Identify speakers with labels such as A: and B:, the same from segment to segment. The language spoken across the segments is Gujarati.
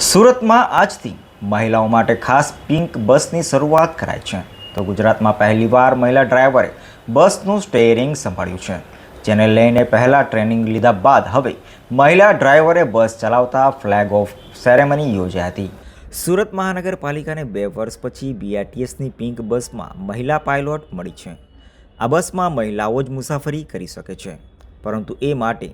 A: સુરતમાં આજથી મહિલાઓ માટે ખાસ પિંક બસની શરૂઆત કરાઈ છે. તો ગુજરાતમાં પહેલીવાર મહિલા ડ્રાઈવરે બસનું સ્ટીયરિંગ સંભાળ્યું છે, જેને લઈને પહેલાં ટ્રેનિંગ લીધા બાદ હવે મહિલા ડ્રાઈવરે બસ ચલાવતા ફ્લેગ ઓફ સેરેમની યોજાઈ હતી. સુરત મહાનગરપાલિકાને 2 વર્ષ પછી બીઆરટીએસની પિંક બસમાં મહિલા પાયલોટ મળી છે. આ બસમાં મહિલાઓ જ મુસાફરી કરી શકે છે, પરંતુ એ માટે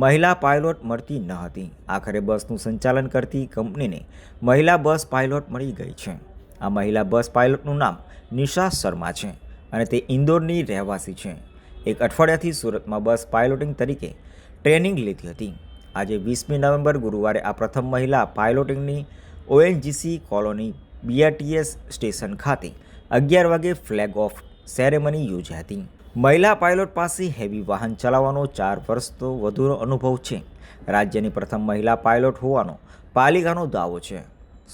A: મહિલા પાયલોટ મળતી ન હતી. આખરે બસનું સંચાલન કરતી કંપનીને મહિલા બસ પાયલોટ મળી ગઈ છે. આ મહિલા બસ પાયલોટનું નામ નિશા શર્મા છે અને તે ઇન્દોરની રહેવાસી છે. 1 અઠવાડિયાથી સુરતમાં બસ પાયલોટિંગ તરીકે ટ્રેનિંગ લીધી હતી. આજે 20મી નવેમ્બર ગુરુવારે આ પ્રથમ મહિલા પાયલોટિંગની ઓએનજીસી કોલોની બીઆરટીએસ સ્ટેશન ખાતે 11 વાગે ફ્લેગ ઓફ સેરેમની યોજાઈ હતી. મહિલા પાયલોટ પાસે હેવી વાહન ચલાવવાનો 4 વર્ષનો વધુનો અનુભવ છે. રાજ્યની પ્રથમ મહિલા પાયલોટ હોવાનો પાલિકાનો દાવો છે.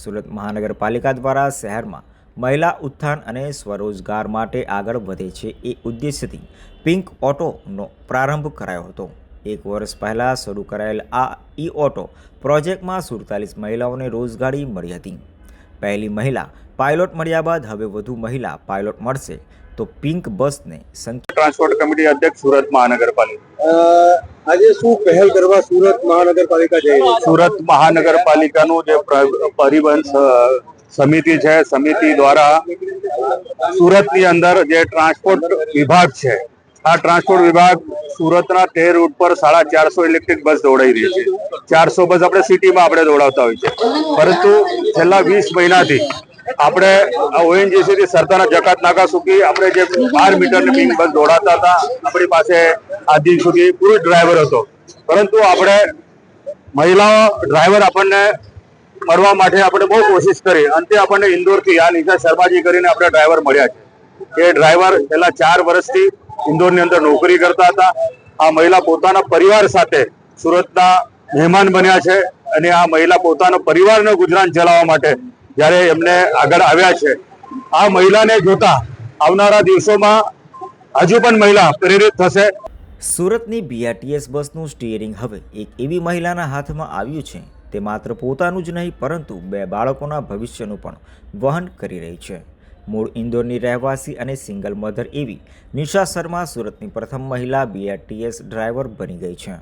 A: સુરત મહાનગરપાલિકા દ્વારા શહેરમાં મહિલા ઉત્થાન અને સ્વરોજગાર માટે આગળ વધે છે એ ઉદ્દેશ્યથી પિંક ઓટોનો પ્રારંભ કરાયો હતો. 1 વર્ષ પહેલાં શરૂ કરાયેલ આ ઓટો પ્રોજેક્ટમાં 47 મહિલાઓને રોજગારી મળી હતી. પહેલી મહિલા પાયલોટ મળ્યા બાદ હવે વધુ મહિલા પાયલોટ મળશે તો પિંક બસને
B: ટ્રાન્સપોર્ટ કમિટી અધ્યક્ષ સુરત મહાનગરપાલિકા
C: આજે શું પહેલ કરવા સુરત મહાનગરપાલિકા જઈ રહી છે?
B: સુરત મહાનગરપાલિકાનું જે પરિવહન સમિતિ છે, સમિતિ દ્વારા સુરતની અંદર જે ટ્રાન્સપોર્ટ વિભાગ છે, આ ટ્રાન્સપોર્ટ વિભાગ સુરતના 13 રૂટ પર 450 ઇલેક્ટ્રિક બસ દોડાઈ રહી છે. 400 બસ આપણે સિટીમાં આપણે દોડાવતા હોય છે, પરંતુ છેલ્લા 20 મહિનાથી આપણે આ ઓએનજીસી થી સરદારના જકાત નાકા સુધી આપણે જે 12 મીટરની પિંક બસ દોડાતા હતા. આપણી પાસે આજ દિન સુધી પુરુષ ડ્રાઈવર હતો, પરંતુ આપણે મહિલા ડ્રાઈવર આપણને મળવા માટે આપણે બહુ કોશિશ કરી. અંતે આપણને ઇન્દોરથી આ નિશા શર્માજી કરીને આપણે ડ્રાઈવર મળ્યા છે. એ ડ્રાઈવર છેલ્લા 4 વર્ષથી ઇન્દોરની અંદર નોકરી કરતા હતા. આ મહિલા પોતાના પરિવાર સાથે સુરતના મહેમાન બન્યા છે અને આ મહિલા પોતાના પરિવારનું ગુજરાન ચલાવવા માટે જ્યારે એમને આગળ આવ્યા છે. આ મહિલાને જોતા આવનારા દિવસોમાં હજુ પણ મહિલા પ્રેરિત થશે.
A: સુરતની બીઆરટીએસ બસનું સ્ટીયરિંગ હવે એક એવી મહિલાના હાથમાં આવ્યું છે, તે માત્ર પોતાનું જ નહીં પરંતુ 2 બાળકોના ભવિષ્યનું પણ વહન કરી રહી છે. મૂળ ઇન્દોરની રહેવાસી અને સિંગલ મધર એવી નિશા શર્મા સુરતની પ્રથમ મહિલા બીઆરટીએસ ડ્રાઈવર બની ગઈ છે.